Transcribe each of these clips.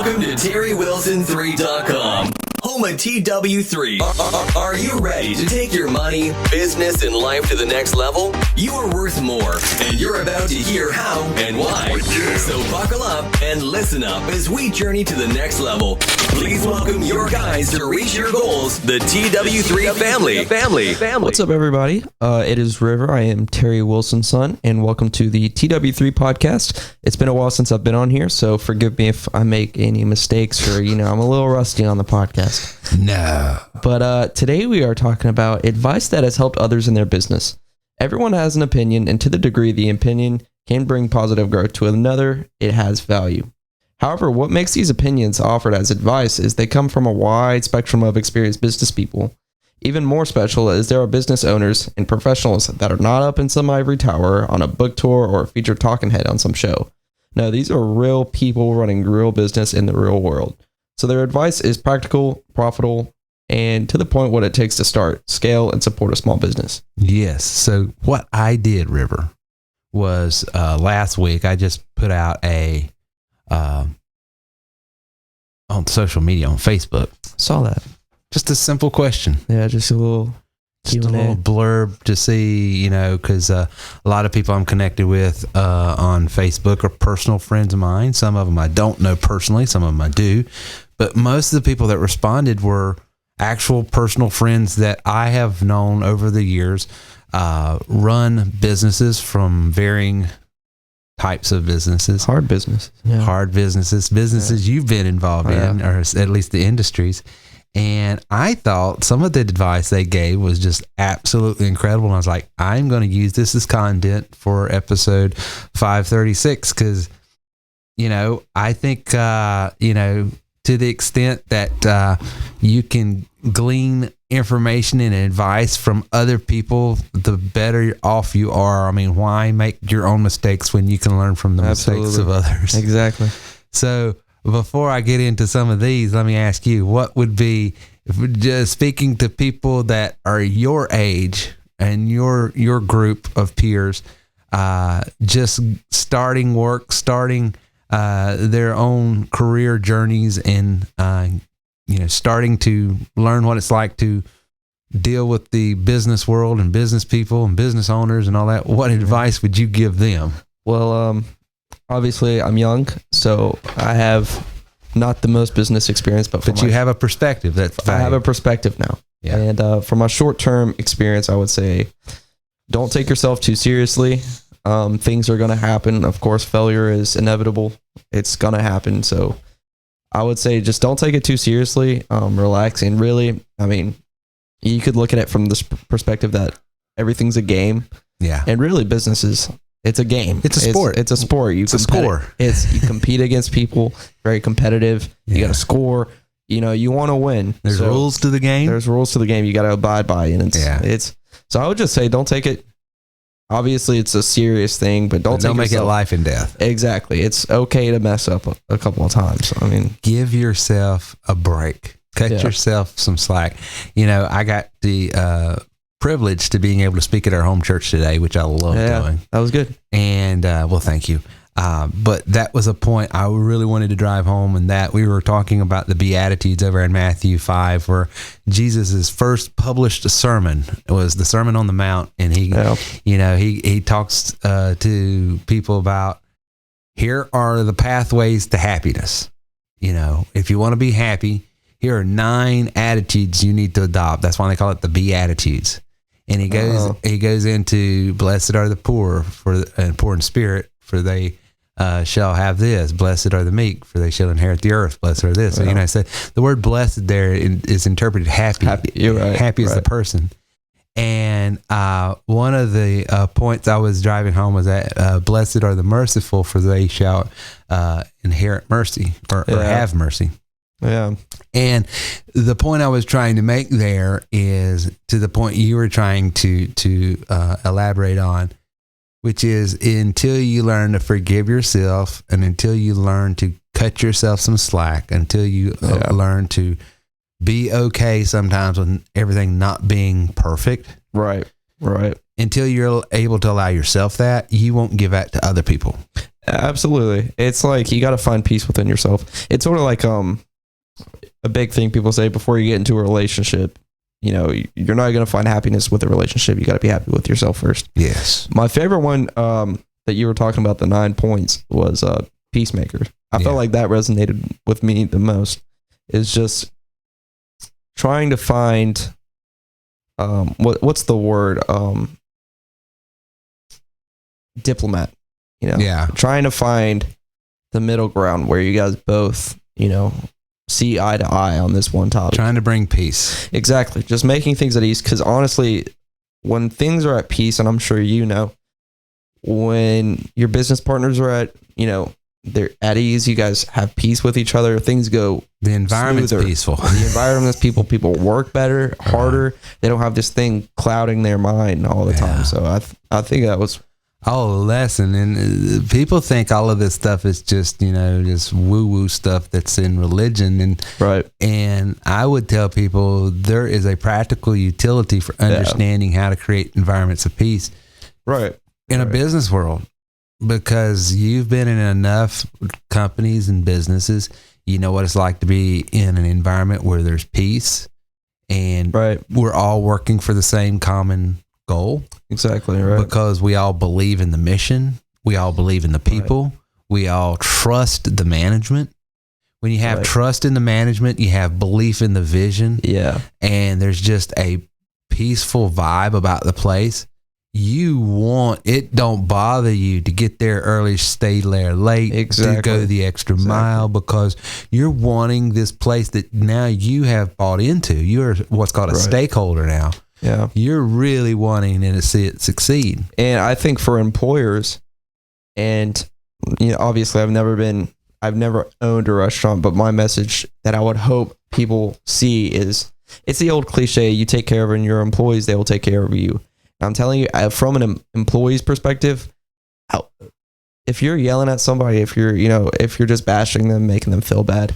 Welcome to TerryWilson3.com, home of TW3. Are you ready to take your money, business, and life to the next level? You are worth more, and you're about to hear how and why. So buckle up and listen up as we journey to the next level. Please welcome your guys to reach your goals, the TW3 family. What's up, everybody? It is River. I am Terry Wilson's son, and welcome to the TW3 podcast. It's been a while since I've been on here, so forgive me if I make any mistakes or, I'm a little rusty on the podcast. No. But today we are talking about advice that has helped others in their business. Everyone has an opinion, and to the degree the opinion can bring positive growth to another, it has value. However, what makes these opinions offered as advice is they come from a wide spectrum of experienced business people. Even more special is there are business owners and professionals that are not up in some ivory tower on a book tour or a featured talking head on some show. No, these are real people running real business in the real world. So their advice is practical, profitable, and to the point what it takes to start, scale, and support a small business. Yes. So what I did, River, was last week I just put out a on social media, on Facebook. Saw that. Just a simple question. Yeah, just a little Just a little blurb to see, because a lot of people I'm connected with on Facebook are personal friends of mine. Some of them I don't know personally. Some of them I do. But most of the people that responded were actual personal friends that I have known over the years, run businesses from varying types of businesses. Hard business. Yeah. Hard businesses you've been involved in, or at least the industries. And I thought some of the advice they gave was just absolutely incredible. And I was like, I'm going to use this as content for episode 536 because, I think, to the extent that you can glean information and advice from other people, the better off you are. I mean, why make your own mistakes when you can learn from the mistakes of others? Exactly. So before I get into some of these, let me ask you, what would be, just speaking to people that are your age and your group of peers, just starting work, starting their own career journeys, and starting to learn what it's like to deal with the business world and business people and business owners and all that. What advice would you give them? Well, obviously I'm young, so I have not the most business experience, but you have a perspective. I have a perspective now. Yeah. And from my short-term experience, I would say, don't take yourself too seriously. Things are going to happen. Of course, failure is inevitable. It's going to happen. So I would say just don't take it too seriously. Relax. And really, you could look at it from this perspective that everything's a game. Yeah. And really businesses, it's a game. It's a sport. It's a sport. It's a score. You compete against people, very competitive. You got to score. You want to win. There's rules to the game. There's rules to the game. You got to abide by. And so I would just say, don't take it. Obviously, it's a serious thing, but don't make it life and death. Exactly. It's okay to mess up a couple of times. Give yourself a break. Cut yourself some slack. I got the privilege to being able to speak at our home church today, which I love doing. That was good. And well, thank you. But that was a point I really wanted to drive home, and that we were talking about the Beatitudes over in Matthew 5, where Jesus' first published sermon was the Sermon on the Mount. And he talks to people about, here are the pathways to happiness. If you want to be happy, here are 9 attitudes you need to adopt. That's why they call it the Beatitudes. And he goes into, blessed are the poor poor in spirit, for they shall have this. Blessed are the meek, for they shall inherit the earth. Blessed are this. So, so the word blessed there is interpreted happy. You're right. Happy is the person. And one of the points I was driving home was that blessed are the merciful, for they shall inherit mercy or have mercy. Yeah. And the point I was trying to make there is to the point you were trying to elaborate on, which is until you learn to forgive yourself, and until you learn to cut yourself some slack, until you learn to be okay sometimes with everything not being perfect. Right. Until you're able to allow yourself that, you won't give that to other people. Absolutely. It's like you got to find peace within yourself. It's sort of like a big thing people say before you get into a relationship. You know, you're not going to find happiness with a relationship. You got to be happy with yourself first. Yes. My favorite one that you were talking about, the 9 points, was peacemaker. I felt like that resonated with me the most. Is just trying to find what's the word, diplomat. You know, trying to find the middle ground where you guys both, you know, see eye to eye on this one topic. Trying to bring peace. Exactly. Just making things at ease. Because honestly, when things are at peace, and I'm sure you know, when your business partners are at, you know, they're at ease, you guys have peace with each other, things go the environment's smoother. Peaceful. The environment's people work better, harder. They don't have this thing clouding their mind all the time. So I think that was a lesson. And people think all of this stuff is just, you know, just woo-woo stuff that's in religion. And right. And I would tell people there is a practical utility for understanding how to create environments of peace. Right. In a business world. Because you've been in enough companies and businesses, you know what it's like to be in an environment where there's peace and we're all working for the same common goal. Exactly, right. Because we all believe in the mission. We all believe in the people. We all trust the management. When you have trust in the management, you have belief in the vision. Yeah. And there's just a peaceful vibe about the place. You want it, don't bother you to get there early, stay there late, to go the extra mile, because you're wanting this place that now you have bought into. You're what's called a stakeholder now. Yeah. You're really wanting to see it succeed. And I think for employers, and you know, obviously I've never owned a restaurant, but my message that I would hope people see is, it's the old cliche, you take care of your employees, they will take care of you. I'm telling you, from an employee's perspective, if you're yelling at somebody, if you're just bashing them, making them feel bad,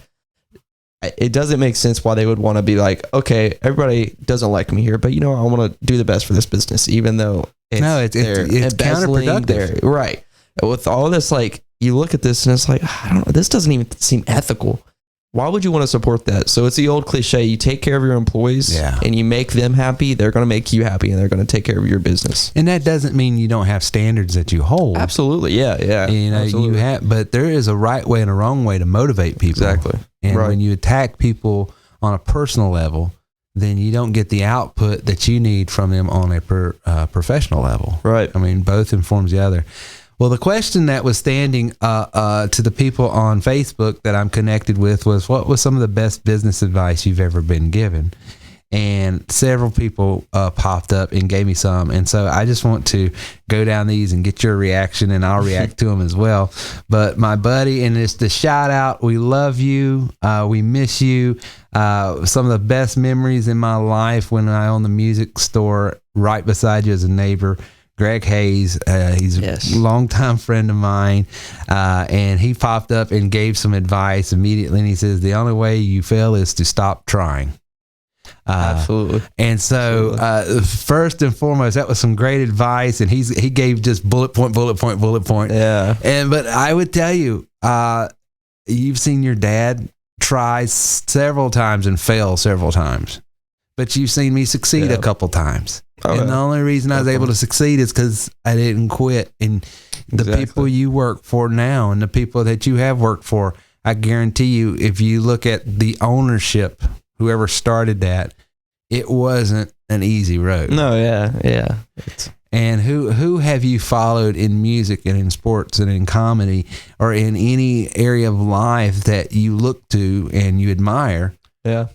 it doesn't make sense why they would want to be like, okay, everybody doesn't like me here, but you know, I want to do the best for this business, even though it's counterproductive. Right. With all this, like, you look at this and it's like, I don't know, this doesn't even seem ethical. Why would you want to support that? So it's the old cliche, you take care of your employees and you make them happy, they're going to make you happy, and they're going to take care of your business. And that doesn't mean you don't have standards that you hold. Absolutely. Yeah. You know, absolutely. but there is a right way and a wrong way to motivate people. Exactly. And when you attack people on a personal level, then you don't get the output that you need from them on a professional level. Right. I mean, both informs the other. Well, the question that was standing to the people on Facebook that I'm connected with was, what was some of the best business advice you've ever been given? And several people popped up and gave me some. And so I just want to go down these and get your reaction, and I'll react to them as well. But my buddy, and it's the shout out, we love you. We miss you. Some of the best memories in my life when I owned the music store right beside you as a neighbor. Greg Hayes, he's a longtime friend of mine, and he popped up and gave some advice immediately, and he says, the only way you fail is to stop trying. Absolutely. And so first and foremost, that was some great advice, and he gave just bullet point. Yeah. But I would tell you, you've seen your dad try several times and fail several times, but you've seen me succeed a couple times. And the only reason I was able to succeed is because I didn't quit. And the people you work for now and the people that you have worked for, I guarantee you, if you look at the ownership, whoever started that, it wasn't an easy road. No, yeah. And who have you followed in music and in sports and in comedy or in any area of life that you look to and you admire? Yeah.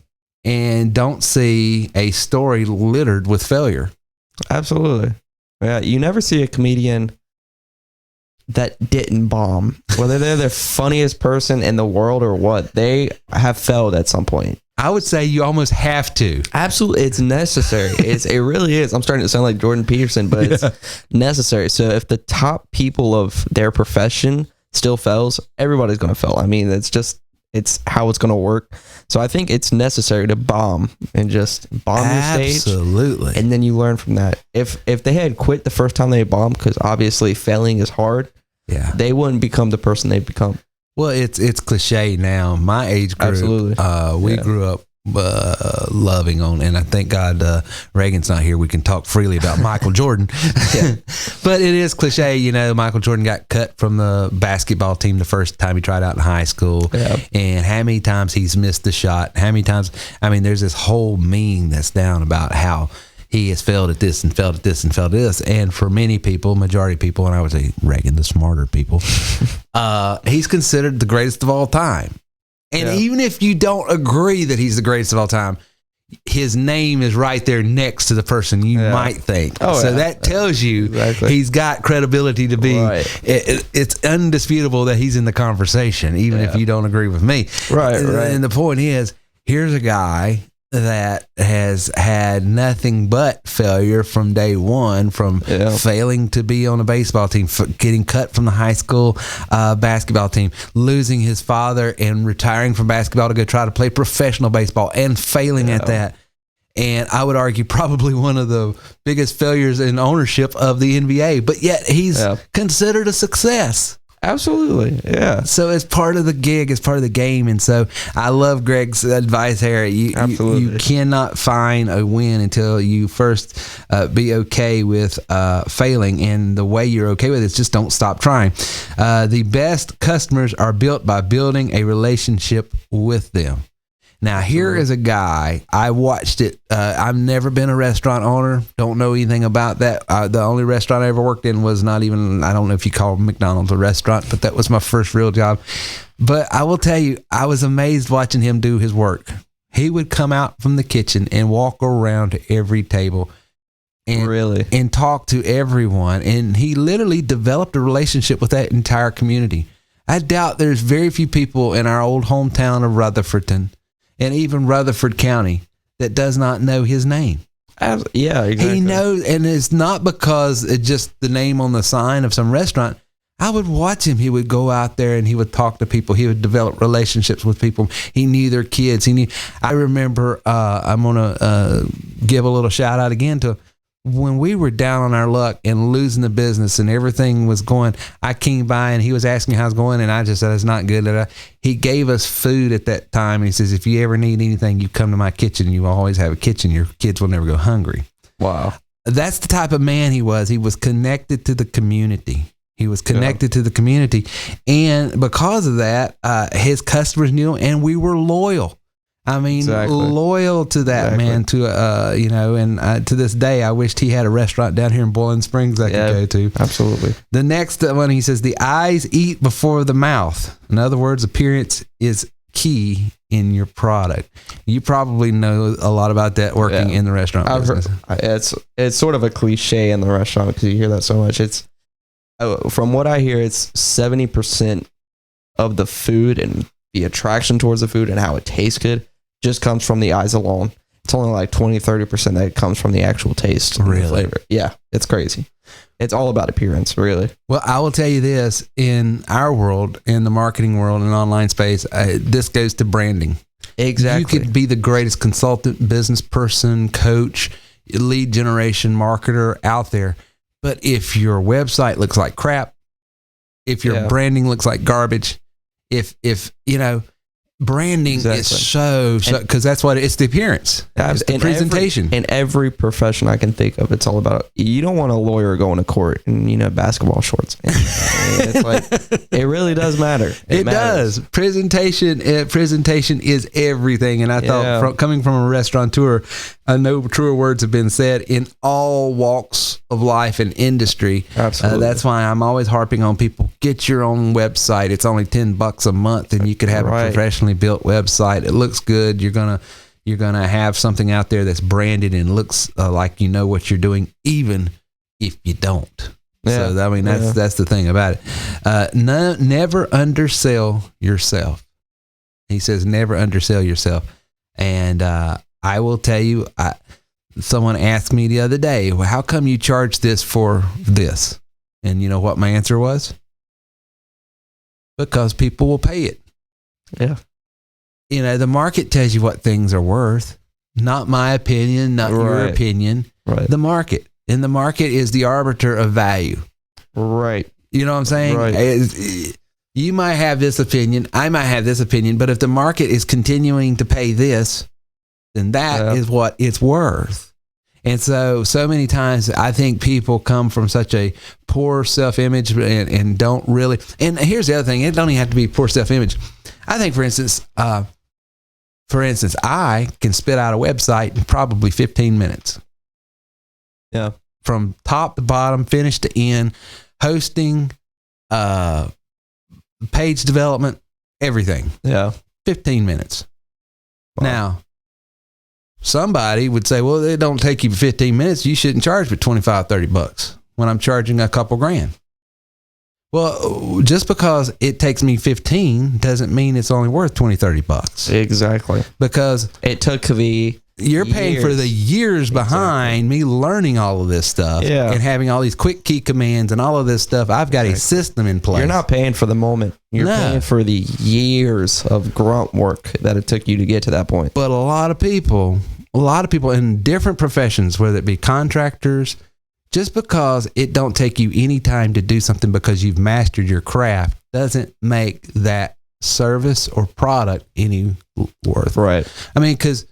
And don't see a story littered with failure. Absolutely. Yeah, you never see a comedian that didn't bomb. Whether they're the funniest person in the world or what, they have failed at some point. I would say you almost have to. Absolutely. It's necessary. It really is. I'm starting to sound like Jordan Peterson, but it's necessary. So if the top people of their profession still fails, everybody's going to fail. I mean, it's how it's going to work. So I think it's necessary to bomb and just bomb your stage. Absolutely. And then you learn from that. If they had quit the first time they bombed, because obviously failing is hard, Yeah. they wouldn't become the person they've become. Well, it's cliche now. My age group, Absolutely. We grew up loving on, and I thank God Reagan's not here. We can talk freely about Michael Jordan. But it is cliche, you know. Michael Jordan got cut from the basketball team the first time he tried out in high school, and how many times he's missed the shot, how many times. I mean, there's this whole meme that's down about how he has failed at this and failed at this and failed at this. And for many people, majority of people, and I would say Reagan, the smarter people, he's considered the greatest of all time. And even if you don't agree that he's the greatest of all time, his name is right there next to the person you might think. So that tells you he's got credibility to be. It's undisputable that he's in the conversation, even if you don't agree with me. And the point is, here's a guy that has had nothing but failure from day one, from failing to be on a baseball team, getting cut from the high school basketball team, losing his father and retiring from basketball to go try to play professional baseball and failing at that. And I would argue probably one of the biggest failures in ownership of the NBA, but yet he's considered a success. Absolutely. Yeah. So it's part of the gig, it's part of the game. And so I love Greg's advice here. You cannot find a win until you first be okay with failing. And the way you're okay with it is just don't stop trying. The best customers are built by building a relationship with them. Now, here is a guy, I watched it. I've never been a restaurant owner. Don't know anything about that. The only restaurant I ever worked in was not even, I don't know if you call McDonald's a restaurant, but that was my first real job. But I will tell you, I was amazed watching him do his work. He would come out from the kitchen and walk around to every table and talk to everyone. And he literally developed a relationship with that entire community. I doubt there's very few people in our old hometown of Rutherfordton and even Rutherford County that does not know his name. Yeah, exactly. He knows, and it's not because it's just the name on the sign of some restaurant. I would watch him. He would go out there and he would talk to people. He would develop relationships with people. He knew their kids. I remember, I'm going to give a little shout out again to when we were down on our luck and losing the business and everything was going. I came by and he was asking how it's going, and I just said, it's not good. He gave us food at that time, and he says, if you ever need anything, you come to my kitchen. You always have a kitchen. Your kids will never go hungry. Wow. That's the type of man he was. He was connected to the community. To the community. And because of that, his customers knew him, and we were loyal. I mean, loyal to that man, and to this day, I wished he had a restaurant down here in Boiling Springs I could go to. Absolutely. The next one, he says, the eyes eat before the mouth. In other words, appearance is key in your product. You probably know a lot about that working in the restaurant business. It's sort of a cliche in the restaurant because you hear that so much. It's from what I hear, it's 70% of the food and the attraction towards the food and how it tastes good just comes from the eyes alone. It's only like 20-30% that comes from the actual taste and the flavor. Yeah, it's crazy. It's all about appearance, really. Well, I will tell you this, in our world, in the marketing world and online space, this goes to branding. Exactly. You could be the greatest consultant, business person, coach, lead generation marketer out there. But if your website looks like crap, if your branding looks like garbage, if branding is so because that's what it's the appearance. It's the presentation. In every profession I can think of, it's all about, you don't want a lawyer going to court in basketball shorts. It's like, it really does matter. It does. Presentation is everything. And I thought, coming from a restaurateur, I know truer words have been said in all walks of life and industry. Absolutely. That's why I'm always harping on people, get your own website. It's only $10 a month, and you could have a professionally built website. It looks good. You're gonna have something out there that's branded and looks like you know what you're doing, even if you don't. So I mean, that's the thing about it. Never undersell yourself. He says, never undersell yourself. And I will tell you, someone asked me the other day, well, how come you charge this for this? And you know what my answer was? Because people will pay it. Yeah. The market tells you what things are worth. Not my opinion, not your opinion. Right. The market. And the market is the arbiter of value. Right. You know what I'm saying? Right. You might have this opinion, I might have this opinion, but if the market is continuing to pay this, then that is what it's worth. And so many times I think people come from such a poor self-image and don't really, and here's the other thing, it don't even have to be poor self-image. I think, for instance, I can spit out a website in probably 15 minutes. Yeah. From top to bottom, finish to end, hosting, page development, everything. Yeah. 15 minutes. Wow. Now, somebody would say, well, it don't take you 15 minutes. You shouldn't charge for $25, $30 when I'm charging a couple grand. Well, just because it takes me 15 doesn't mean it's only worth $20, $30. Exactly. Because it took you're paying for the years behind me learning all of this stuff and having all these quick key commands and all of this stuff. I've got a system in place. You're not paying for the moment. You're paying for the years of grunt work that it took you to get to that point. But a lot of people in different professions, whether it be contractors, just because it don't take you any time to do something because you've mastered your craft doesn't make that service or product any worth. Right. I mean, because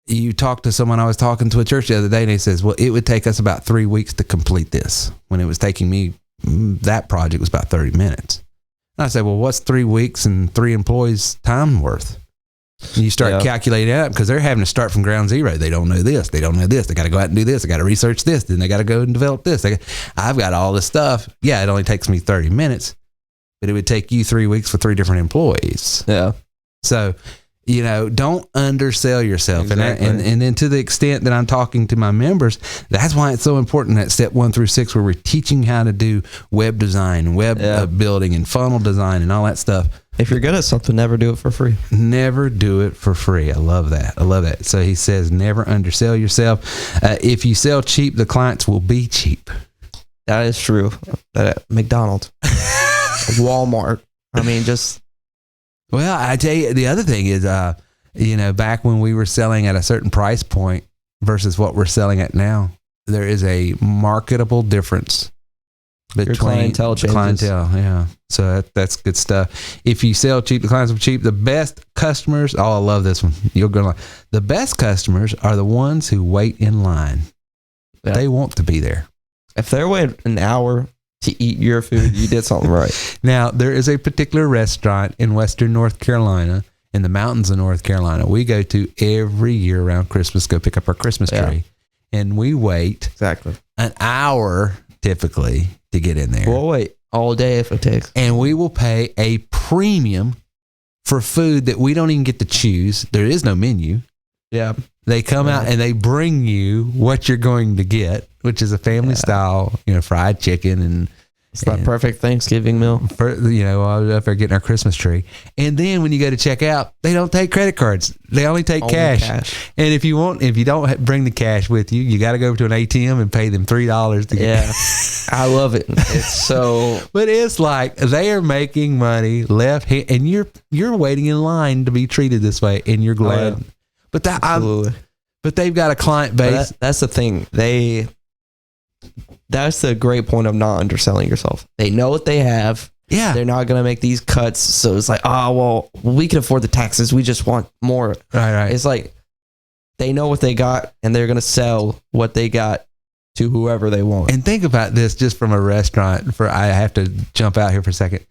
you talk to someone, I was talking to a church the other day, and he says, well, it would take us about 3 weeks to complete this, when it was taking me, that project was about 30 minutes. And I said, well, what's 3 weeks and 3 employees' time worth? And you start calculating it out, because they're having to start from ground zero. They don't know this. They don't know this. They got to go out and do this. They got to research this. Then they got to go and develop this. I've got all this stuff. Yeah, it only takes me 30 minutes, but it would take you 3 weeks for 3 different employees. Yeah. So, don't undersell yourself. Exactly. And then to the extent that I'm talking to my members, that's why it's so important that step 1 through 6, where we're teaching how to do web design, building, and funnel design, and all that stuff. If you're good at something, never do it for free. Never do it for free. I love that. So he says, never undersell yourself. If you sell cheap, the clients will be cheap. That is true. McDonald's, Walmart. I mean, just... Well, I tell you, the other thing is, back when we were selling at a certain price point versus what we're selling at now, there is a marketable difference between your clientele changes. Yeah. So that's good stuff. If you sell cheap, the clients will be cheap. The best customers, I love this one. You're going to like. The best customers are the ones who wait in line. Yeah. They want to be there. If they're waiting an hour to eat your food, you did something right. Now, there is a particular restaurant in Western North Carolina, in the mountains of North Carolina, we go to every year around Christmas, go pick up our Christmas tree. And we wait an hour typically to get in there. We'll wait all day if it takes. And we will pay a premium for food that we don't even get to choose. There is no menu. Yeah. They come out and they bring you what you're going to get, which is a family style, fried chicken and it's that perfect Thanksgiving meal. Up there getting our Christmas tree. And then when you go to check out, they don't take credit cards. They only take cash. And if you don't bring the cash with you, you got to go over to an ATM and pay them $3 to get. Yeah. I love it. It's so. But it's like they are making money left hand, and you're waiting in line to be treated this way, and you're glad. Oh, yeah. But they've got a client base. That's the thing. That's the great point of not underselling yourself. They know what they have. Yeah. They're not going to make these cuts. So it's like, we can afford the taxes. We just want more. Right. It's like they know what they got, and they're going to sell what they got to whoever they want. And think about this just from a restaurant. I have to jump out here for a second.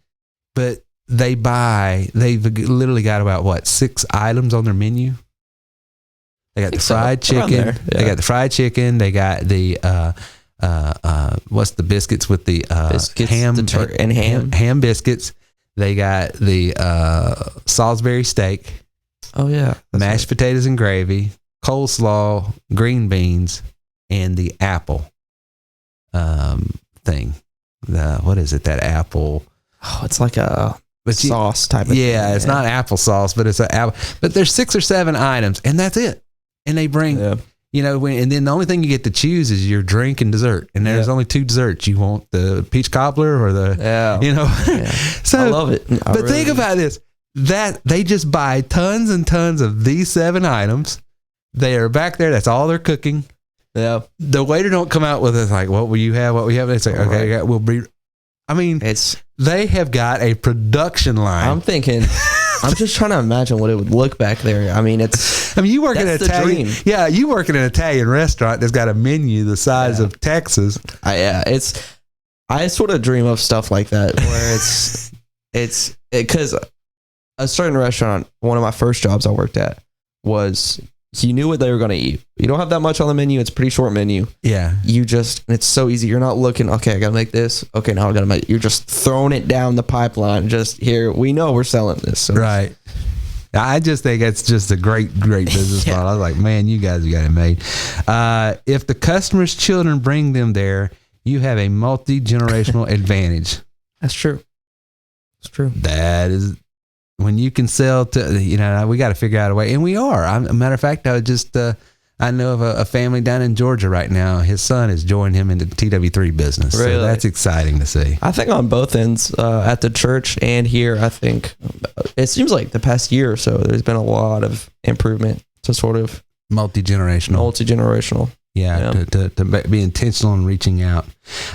But they've literally got about 6 items on their menu. They got the fried chicken. Yeah. They got the fried chicken. They got the what's the biscuits with the biscuits, ham and ham biscuits. They got the Salisbury steak. Oh yeah, mashed potatoes and gravy, coleslaw, green beans, and the apple thing. What is it? That apple? Oh, it's like a sauce type of thing. Yeah, it's not applesauce, but it's an apple. But there's 6 or 7 items, and that's it. And they bring, and then the only thing you get to choose is your drink and dessert. And there's only 2 desserts. You want the peach cobbler or the, So I love it. But think about this, that they just buy tons and tons of these 7 items. They are back there. That's all they're cooking. Yeah. The waiter don't come out with us like, what will you have? What we have? They say, okay, yeah, we'll be. I mean, they have got a production line. I'm thinking, I'm just trying to imagine what it would look back there. I mean, you work in an Italian. Dream. Yeah, you work in an Italian restaurant that's got a menu the size of Texas. I sort of dream of stuff like that where it's because a certain restaurant, one of my first jobs I worked at was, you knew what they were going to eat. You don't have that much on the menu. It's a pretty short menu. Yeah. It's so easy. You're not looking, okay, I got to make this. Okay, now I got to make, you're just throwing it down the pipeline. Just here, we know we're selling this. So right. I just think it's just a great business model. I was like, man, you guys have got it made. If the customer's children bring them there, you have a multi-generational advantage. That's true. It's true. That is, when you can sell to, we got to figure out a way. And we are. A matter of fact, I know of a family down in Georgia right now. His son has joined him into the TW3 business. Really? So that's exciting to see. I think on both ends, at the church and here, I think it seems like the past year or so, there's been a lot of improvement to sort of multi-generational. Yeah. To be intentional in reaching out.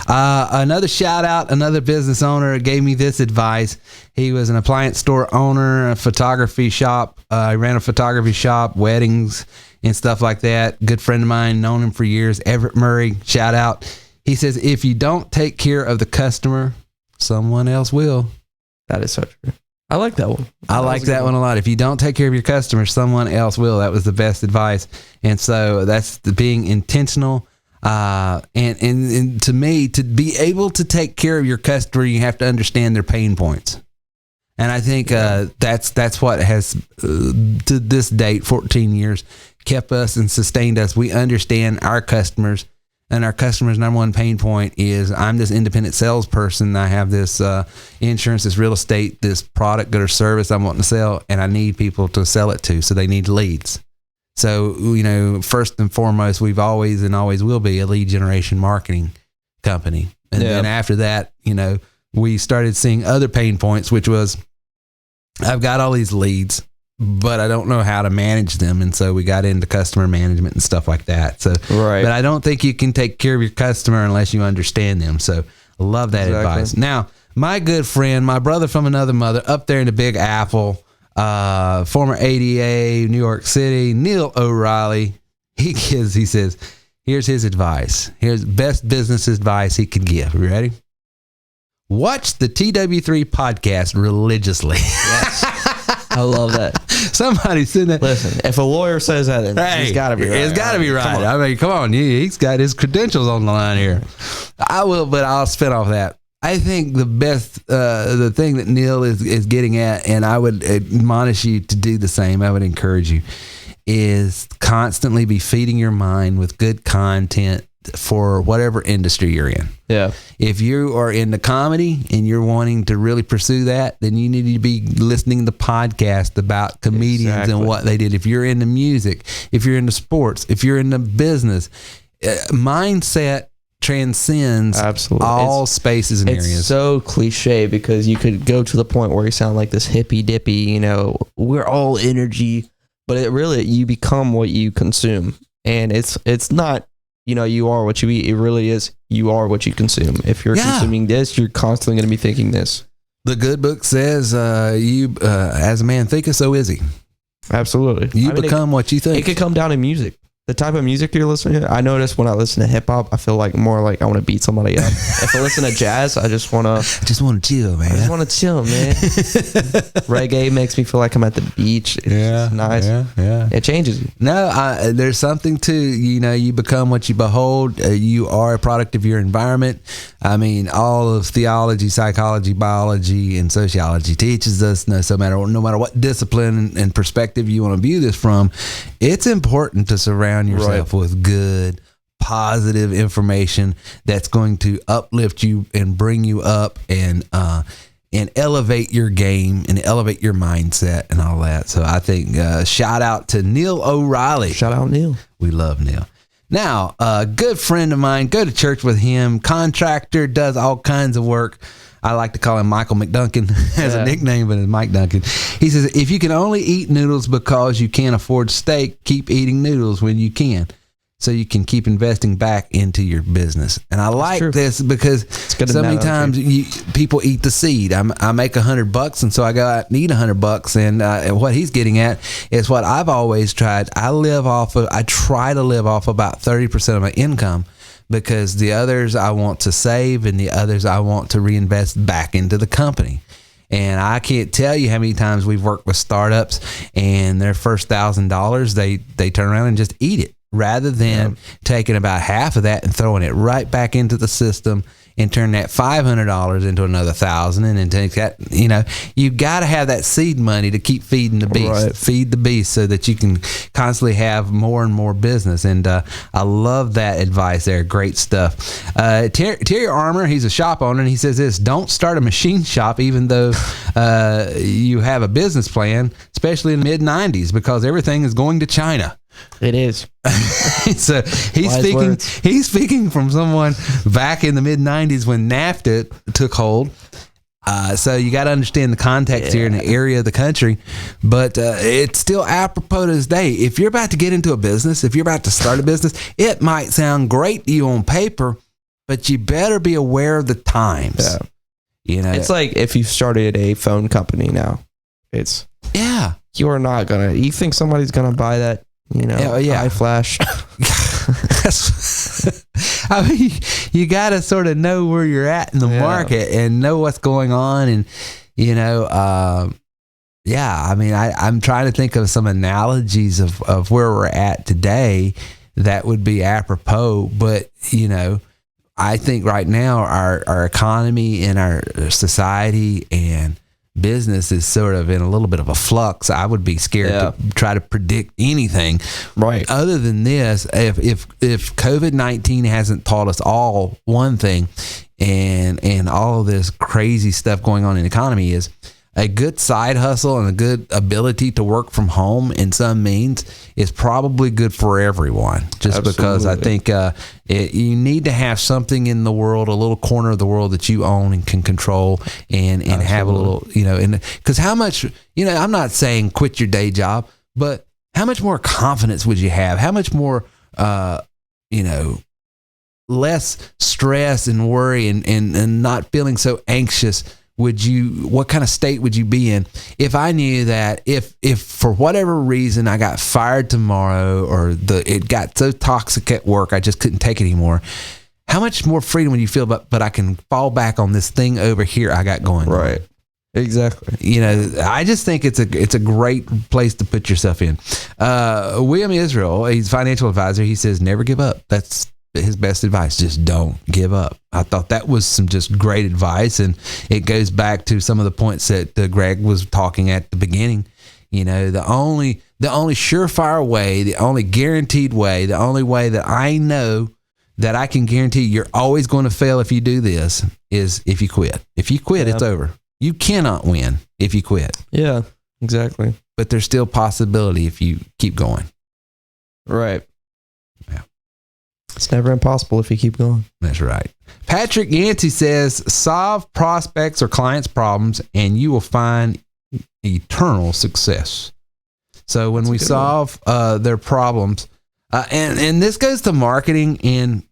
Another shout out, another business owner gave me this advice. He was an appliance store owner, a photography shop. He ran a photography shop, weddings and stuff like that. Good friend of mine, known him for years. Everett Murray, shout out. He says, if you don't take care of the customer, someone else will. That is so true. I like that one. I like that one a lot. If you don't take care of your customer, someone else will. That was the best advice. And so that's being intentional. And to me, to be able to take care of your customer, you have to understand their pain points. And I think that's what has, to this date, 14 years, kept us and sustained us. We understand our customers. And our customer's number one pain point is, I'm this independent salesperson. I have this insurance, this real estate, this product or service I'm wanting to sell, and I need people to sell it to. So they need leads. So, first and foremost, we've always and always will be a lead generation marketing company. And then after that, we started seeing other pain points, which was, I've got all these leads, but I don't know how to manage them. And so we got into customer management and stuff like that. So, right. But I don't think you can take care of your customer unless you understand them. So I love that advice. Now, my good friend, my brother from another mother up there in the Big Apple, former ADA, New York City, Neil O'Reilly, he says, here's his advice. Here's best business advice he could give. You ready? Watch the TW3 podcast religiously. Yes. I love that. Somebody send that. Listen, if a lawyer says that, it's got to be right. It's got to be right. I mean, come on. He's got his credentials on the line here. I will, but I'll spin off that. I think the best, the thing that Neil is getting at, and I would admonish you to do the same, I would encourage you, is constantly be feeding your mind with good content for whatever industry you're in. Yeah. If you are into comedy and you're wanting to really pursue that, then you need to be listening to podcasts about comedians and what they did. If you're into music, if you're into sports, if you're into business, mindset transcends all spaces and areas. It's so cliche because you could go to the point where you sound like this hippy dippy, we're all energy, but it really, you become what you consume. And it's not, you are what you eat. It really is, you are what you consume. If you're consuming this, you're constantly going to be thinking this. The good book says, as a man thinketh, so is he. Absolutely. You become what you think. It could come down to music. The type of music you're listening to, I notice when I listen to hip hop, I feel like more like I want to beat somebody up. If I listen to jazz, I just want to chill, man. I just want to chill, man. Reggae makes me feel like I'm at the beach. It's nice. Yeah. It changes you. No, there's something to, you become what you behold. You are a product of your environment. I mean, all of theology, psychology, biology, and sociology teaches us, no matter what discipline and perspective you want to view this from, it's important to surround yourself with good, positive information that's going to uplift you and bring you up and elevate your game and elevate your mindset and all that. So I think shout out to Neil O'Reilly. Shout out Neil. We love Neil. Now, a good friend of mine, go to church with him, contractor, does all kinds of work. I like to call him Michael McDuncan as a nickname, but it's Mike Duncan. He says, if you can only eat noodles because you can't afford steak, keep eating noodles when you can. so you can keep investing back into your business. And I like this because so many times people eat the seed. I make $100 and so I go out and eat $100. And what he's getting at is what I've always tried. I try to live off about 30% of my income, because the others I want to save and the others I want to reinvest back into the company. And I can't tell you how many times we've worked with startups and their first $1,000, they turn around and just eat it, rather than taking about half of that and throwing it right back into the system and turn that $500 into another $1,000, and then take that. You got to have that seed money to keep feeding the beast, feed the beast, so that you can constantly have more and more business. And I love that advice there. Great stuff. Terry Armour, he's a shop owner, and he says this: don't start a machine shop even though you have a business plan, especially in the mid-90s, because everything is going to China. It is. So he's speaking from someone back in the mid 90s when NAFTA took hold. So you got to understand the context here in the area of the country, but it's still apropos to this day. If you're about to get into a business, if you're about to start a business, it might sound great to you on paper, but you better be aware of the times. Yeah. It's like if you started a phone company now, you are not gonna. You think somebody's gonna buy that? iFlash. I mean, you got to sort of know where you're at in the market and know what's going on. And, I mean, I'm trying to think of some analogies of where we're at today that would be apropos. But, I think right now our economy and our society and business is sort of in a little bit of a flux. I would be scared to try to predict anything. Right. Other than this, if COVID-19 hasn't taught us all one thing, and all of this crazy stuff going on in the economy, is a good side hustle and a good ability to work from home in some means is probably good for everyone. Just because I think you need to have something in the world, a little corner of the world that you own and can control, and have a little, because how much, I'm not saying quit your day job, but how much more confidence would you have? How much more, less stress and worry and not feeling so anxious what kind of state would you be in if I knew that if for whatever reason I got fired tomorrow, or it got so toxic at work I just couldn't take it anymore? How much more freedom would you feel? But I can fall back on this thing over here I got going. Right. Exactly. I just think it's a great place to put yourself in. William Israel, he's a financial advisor. He says, never give up. That's his best advice. Just don't give up. I thought that was some just great advice, and it goes back to some of the points that Greg was talking at the beginning. The only surefire way, the only guaranteed way, the only way that I know that I can guarantee you're always going to fail if you do this is if you quit. If you quit, it's over. You cannot win if you quit. Yeah, exactly. But there's still possibility if you keep going. Right. Yeah. It's never impossible if you keep going. That's right. Patrick Yancey says, solve prospects or clients' problems and you will find eternal success. So when we solve their problems, and this goes to marketing, and,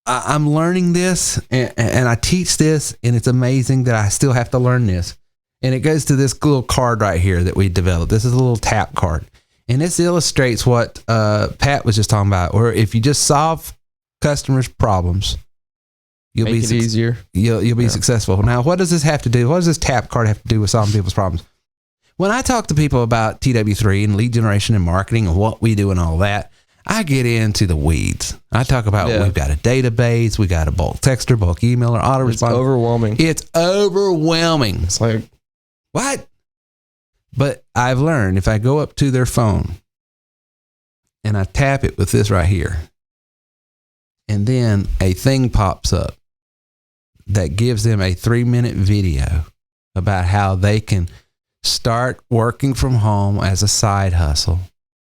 I'm learning this and I teach this, and it's amazing that I still have to learn this. And it goes to this little card right here that we developed. This is a little tap card. And this illustrates what Pat was just talking about, where if you just solve customers' problems, you'll be easier. You'll be successful. Now, what does this have to do? What does this tap card have to do with solving people's problems? When I talk to people about TW3 and lead generation and marketing and what we do and all that, I get into the weeds. I talk about we've got a database, we got a bulk texter, bulk emailer, autoresponder. It's overwhelming. It's overwhelming. It's like, what? But I've learned if I go up to their phone and I tap it with this right here, and then a thing pops up that gives them a 3-minute video about how they can start working from home as a side hustle.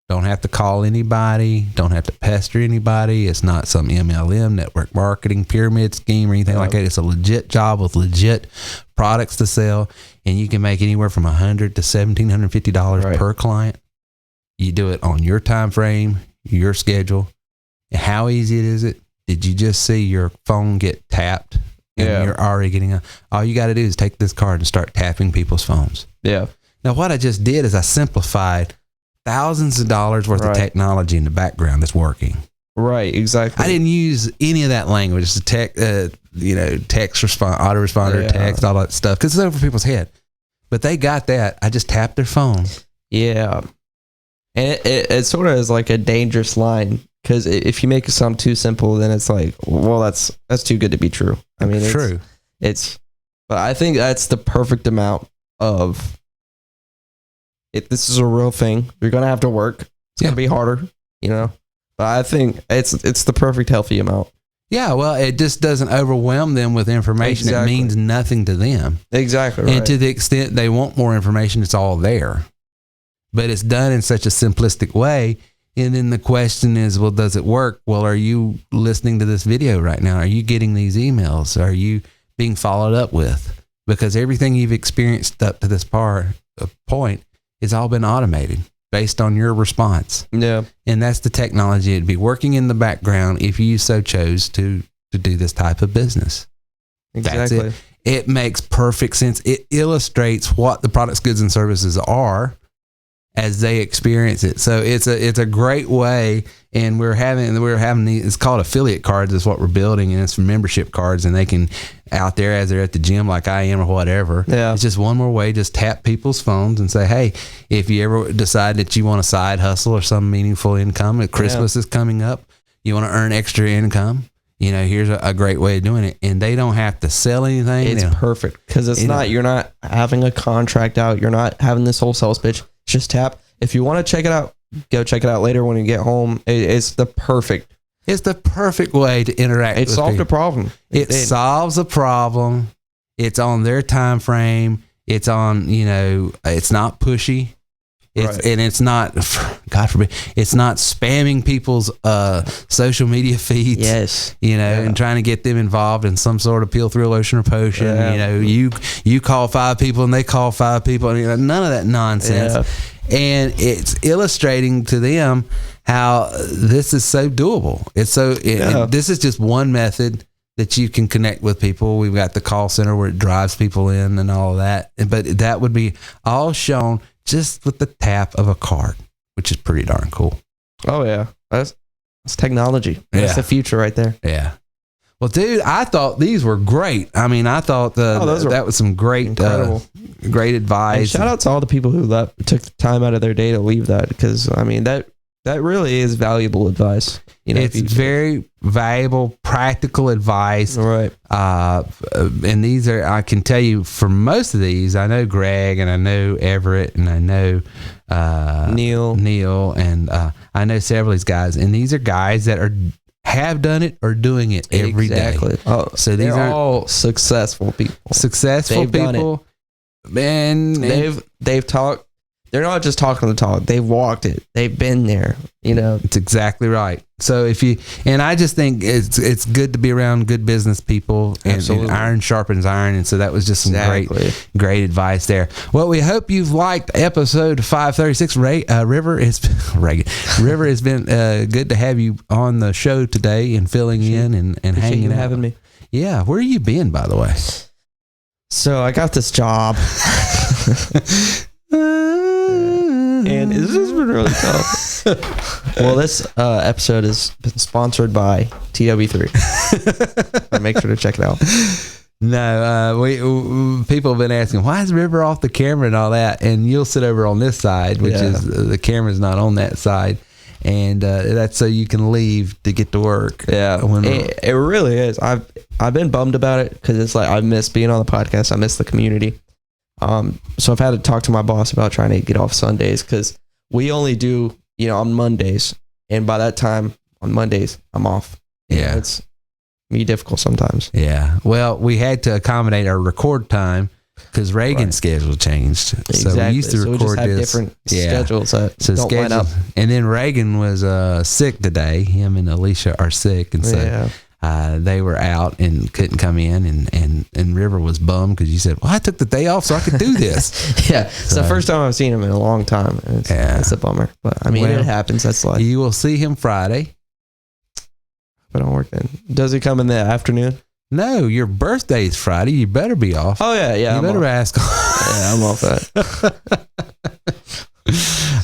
Don't have to call anybody. Don't have to pester anybody. It's not some MLM, network marketing, pyramid scheme or anything like that. It's a legit job with legit products to sell. And you can make anywhere from $100 to $1,750 per client. You do it on your time frame, your schedule. How easy is it? Did you just see your phone get tapped? And you're already getting all you got to do is take this card and start tapping people's phones. Yeah. Now, what I just did is I simplified thousands of dollars worth of technology in the background that's working. Right, exactly. I didn't use any of that language. It's text response, autoresponder, text, all that stuff, because it's over people's head. But they got that. I just tapped their phone. Yeah. And it sort of is like a dangerous line, because if you make it sound too simple, then it's like, well, that's too good to be true. I mean, true. But I think that's the perfect amount of it. This is a real thing. You're going to have to work. It's going to be harder, but I think it's the perfect healthy amount. Yeah, well, it just doesn't overwhelm them with information. Exactly. It means nothing to them. Exactly right. And to the extent they want more information, it's all there. But it's done in such a simplistic way. And then the question is, well, does it work? Well, are you listening to this video right now? Are you getting these emails? Are you being followed up with? Because everything you've experienced up to this point has all been automated based on your response. Yeah. And that's the technology. It'd be working in the background if you so chose to do this type of business. Exactly. That's it. It makes perfect sense. It illustrates what the products, goods, and services are as they experience it. So it's a great way. And we're having it's called affiliate cards is what we're building, and it's for membership cards, and they can out there as they're at the gym like I am or whatever. Yeah. It's just one more way. Just tap people's phones and say, hey, if you ever decide that you want a side hustle or some meaningful income, and Christmas is coming up, you want to earn extra income, here's a great way of doing it. And they don't have to sell anything. It's perfect, because you're not having a contract out. You're not having this whole sales pitch. Just tap. If you want to check it out, go check it out later when you get home. It's the perfect way to interact. It solved a problem. It solves a problem. It's on their time frame. It's on, it's not pushy. And it's not, God forbid, it's not spamming people's social media feeds. Yes. And trying to get them involved in some sort of peel through lotion or potion. Yeah. You call 5 people and they call 5 people. None of that nonsense. Yeah. And it's illustrating to them how this is so doable. This is just one method that you can connect with people. We've got the call center where it drives people in and all of that. But that would be all shown just with the tap of a card, which is pretty darn cool. Oh, yeah. That's technology. That's the future right there. Yeah. Well, dude, I thought these were great. I mean, I thought that was some great advice. And shout out to all the people who took the time out of their day to leave that, because, I mean, that really is valuable advice. It's very valuable, practical advice. Right. And these are, I can tell you, for most of these, I know Greg and I know Everett and I know Neil, and I know several of these guys. And these are guys that have done it or doing it every day. Oh, so these are all successful people. They've people. Man, they've talked. They're not just talking the talk. They've walked it. They've been there. It's exactly right. So I just think it's good to be around good business people, and iron sharpens iron. And so that was just some great advice there. Well, we hope you've liked episode 536. River has been good to have you on the show today and filling in and hanging out. Having me. Yeah. Where have you been, by the way? So I got this job. And this has been really tough. Well, this episode has been sponsored by TW3. Make sure to check it out. No, people have been asking, why is River off the camera and all that? And you'll sit over on this side, which is the camera's not on that side. And that's so you can leave to get to work. Yeah, it really is. I've been bummed about it, because it's like I miss being on the podcast. I miss the community. So I've had to talk to my boss about trying to get off Sundays, because we only do, on Mondays. And by that time on Mondays, I'm off. Yeah. It's me difficult sometimes. Yeah. Well, we had to accommodate our record time because Reagan's schedule changed. Exactly. So we used to record we just had different schedules that don't line up. And then Reagan was sick today. Him and Alicia are sick. And so they were out and couldn't come in, and River was bummed because you said, well, I took the day off so I could do this. Yeah, it's the first time I've seen him in a long time. It's a bummer, but I mean, it happens. That's life. You will see him Friday. But I don't work then. Does he come in the afternoon? No, your birthday's Friday. You better be off. Oh yeah. You better ask. Yeah, I'm off that.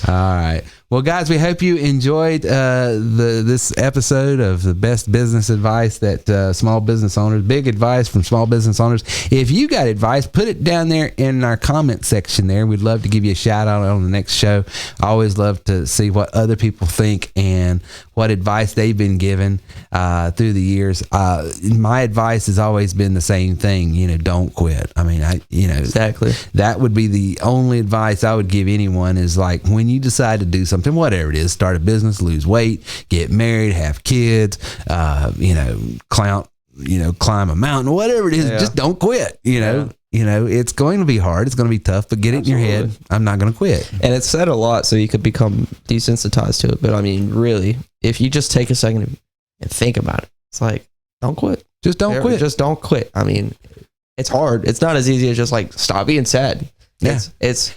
All right. Well, guys, we hope you enjoyed this episode of the best business advice that small business owners, big advice from small business owners. If you got advice, put it down there in our comment section there. We'd love to give you a shout out on the next show. I always love to see what other people think and what advice they've been given through the years. My advice has always been the same thing. Don't quit. I mean, exactly. That would be the only advice I would give anyone is like when you decide to do something, whatever it is, start a business, lose weight, get married, have kids, climb a mountain, whatever it is, just don't quit. It's going to be hard. It's going to be tough, but get it in your head. I'm not going to quit. And it's said a lot, so you could become desensitized to it. But I mean, really, if you just take a second and think about it, it's like, don't quit. Just don't quit. Just don't quit. I mean, it's hard. It's not as easy as just like stop being sad. Yeah. It's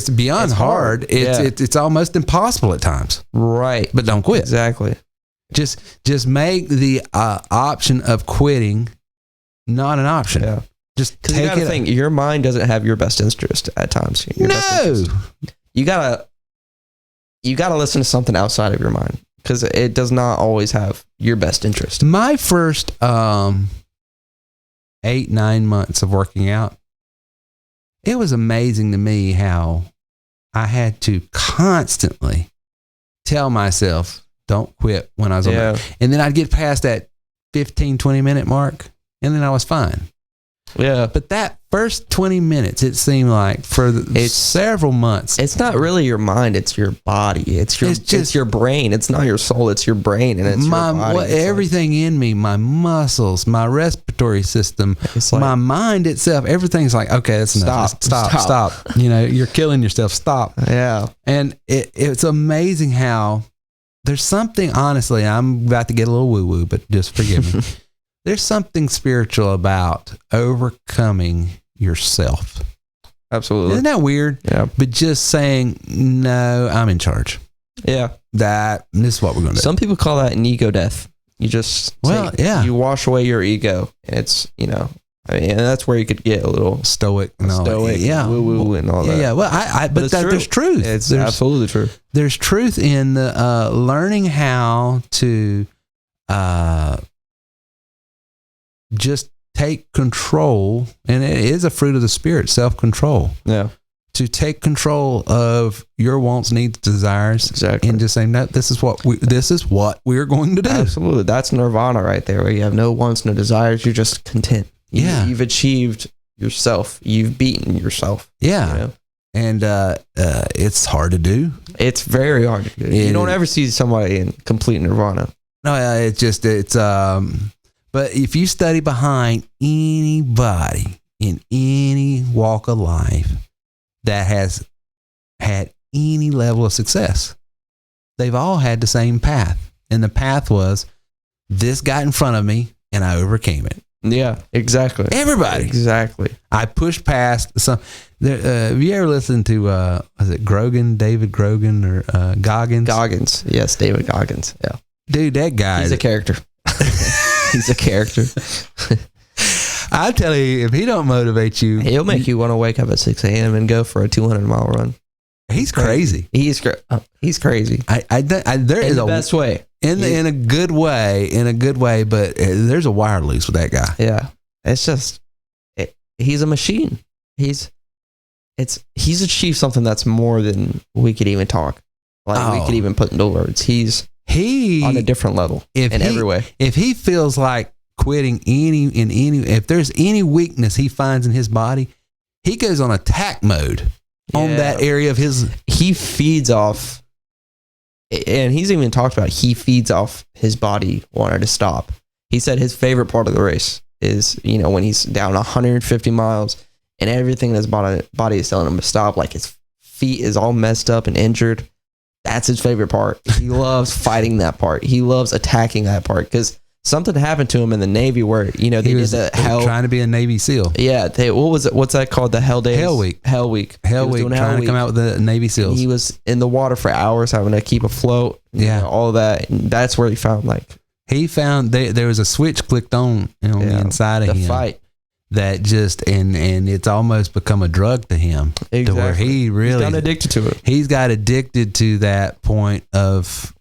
beyond hard. It's almost impossible at times. Right. But don't quit. Exactly. Just make the option of quitting not an option. Yeah. Just take you gotta think your mind doesn't have your best interest at times. You gotta listen to something outside of your mind because it does not always have your best interest. My first 8-9 months of working out, it was amazing to me how I had to constantly tell myself, don't quit when I was on that. And then I'd get past that 15-20 minute mark and then I was fine. Yeah. But that first 20 minutes, it seemed like for several months. It's not really your mind, it's your body. It's your brain. It's not your soul, it's your brain and it's your body. Everything in me, my muscles, my respiratory system, my mind itself, everything's like, okay, that's enough. Stop. You're killing yourself. Stop. Yeah. And it's amazing how there's something, honestly, I'm about to get a little woo-woo, but just forgive me. There's something spiritual about overcoming yourself. Absolutely. Isn't that weird? Yeah. But just saying, no, I'm in charge. Yeah. This is what we're going to do. Some people call that an ego death. You just, you wash away your ego. And it's, and that's where you could get a little stoic, woo-woo and all that. Yeah. Well, but there's truth. There's absolutely true. There's truth in the learning how to just take control, and it is a fruit of the spirit, self-control. Yeah. To take control of your wants, needs, desires, exactly, and just say, no, this is what we're going to do. Absolutely, that's nirvana right there, where you have no wants, no desires. You're just content. You've achieved yourself. You've beaten yourself. Yeah, and it's hard to do. It's very hard to do. You don't ever see somebody in complete nirvana. No, it's. But if you study behind anybody in any walk of life that has had any level of success, they've all had the same path. And the path was, this got in front of me and I overcame it. Yeah, exactly. Everybody. Exactly. I pushed past some. Have you ever listened to, was it David Grogan or Goggins? Goggins. Yes, David Goggins. Yeah. Dude, that guy. He's a character. He's a character. I tell you, if he don't motivate you, he'll make you want to wake up at 6 a.m. and go for a 200-mile run. He's crazy. He's crazy. There is the best way. In a good way, but there's a wire loose with that guy. Yeah. It's just, he's a machine. He's achieved something that's more than we could even talk. We could even put into words. He's on a different level in every way. If he feels like quitting if there's any weakness he finds in his body, he goes on attack mode on that area of his. He feeds off, and he's even talked about he feeds off his body wanting to stop. He said his favorite part of the race is, when he's down 150 miles and everything in his body is telling him to stop, like his feet is all messed up and injured. That's his favorite part. He loves fighting that part. He loves attacking that part because something happened to him in the Navy where, they He was did the hell. trying to be a Navy SEAL. Yeah. What was it? What's that called? The Hell Days? Hell Week. Hell Week. Hell Week, trying to come out with the Navy SEAls. And he was in the water for hours having to keep afloat. Yeah. All of that. And that's where he found He found there was a switch clicked on the inside of the him. fight. That just and it's almost become a drug to him. Exactly. To where he really He's got addicted to it. He's got addicted to that point of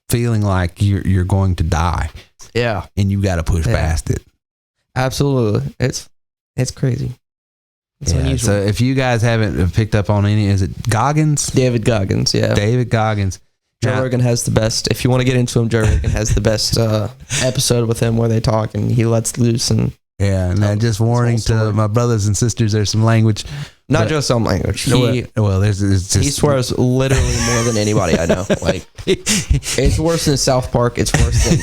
feeling like you're going to die. Yeah. And you got to push past it. Absolutely. It's crazy. It's unusual. So if you guys haven't picked up on any, is it Goggins? David Goggins, yeah. David Goggins. Joe Rogan has the best. If you want to get into him, Joe Rogan has the best episode with him where they talk and he lets loose and. Yeah, and that just warning to my brothers and sisters, there's some language. Not just some language. He swears literally more than anybody I know. It's worse than South Park. It's worse than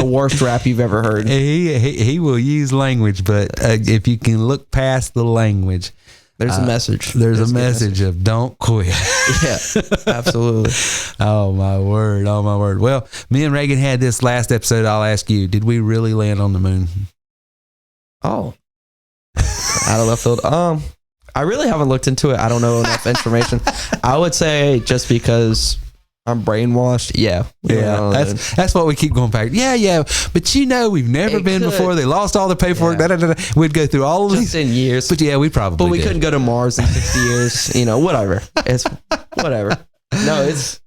the worst rap you've ever heard. He will use language, but if you can look past the language, there's a message. There's a message of don't quit. Yeah, absolutely. Oh my word. Well, me and Reagan had this last episode. I'll ask you, did we really land on the moon? Oh, out of left field. I really haven't looked into it. I don't know enough information. I would say just because I'm brainwashed. Yeah. That's what we keep going back. Yeah. But we've never been before. They lost all the paperwork. Yeah. We'd go through all of just these in years. But we probably. But we couldn't go to Mars in 60 years. Whatever. It's whatever. No, it's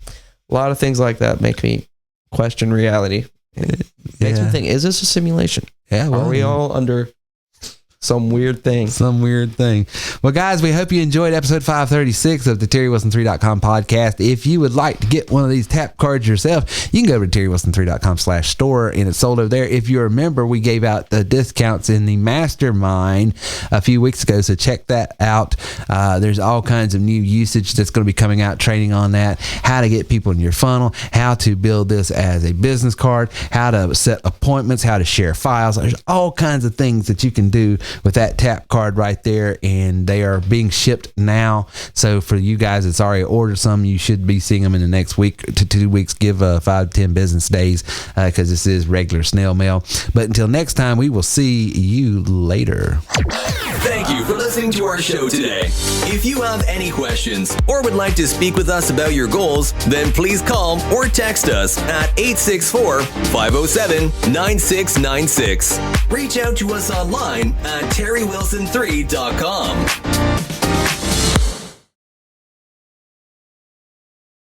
a lot of things like that make me question reality. It makes me think: is this a simulation? Yeah, are we all under some weird thing? Well, guys, we hope you enjoyed episode 536 of the TerryWilson3.com podcast. If you would like to get one of these tap cards yourself, you can go over to TerryWilson3.com/store and it's sold over there. If you remember, we gave out the discounts in the mastermind a few weeks ago, so check that out. There's all kinds of new usage that's going to be coming out, training on that, how to get people in your funnel, how to build this as a business card, how to set appointments, how to share files. There's all kinds of things that you can do with that tap card right there, and they are being shipped now. So for you guys that's already ordered some, you should be seeing them in the next week to 2 weeks. Give 5 to 10 business days because this is regular snail mail. But until next time, we will see you later. Thank you for listening to our show today. If you have any questions or would like to speak with us about your goals, then please call or text us at 864-507-9696. Reach out to us online at TerryWilson3.com.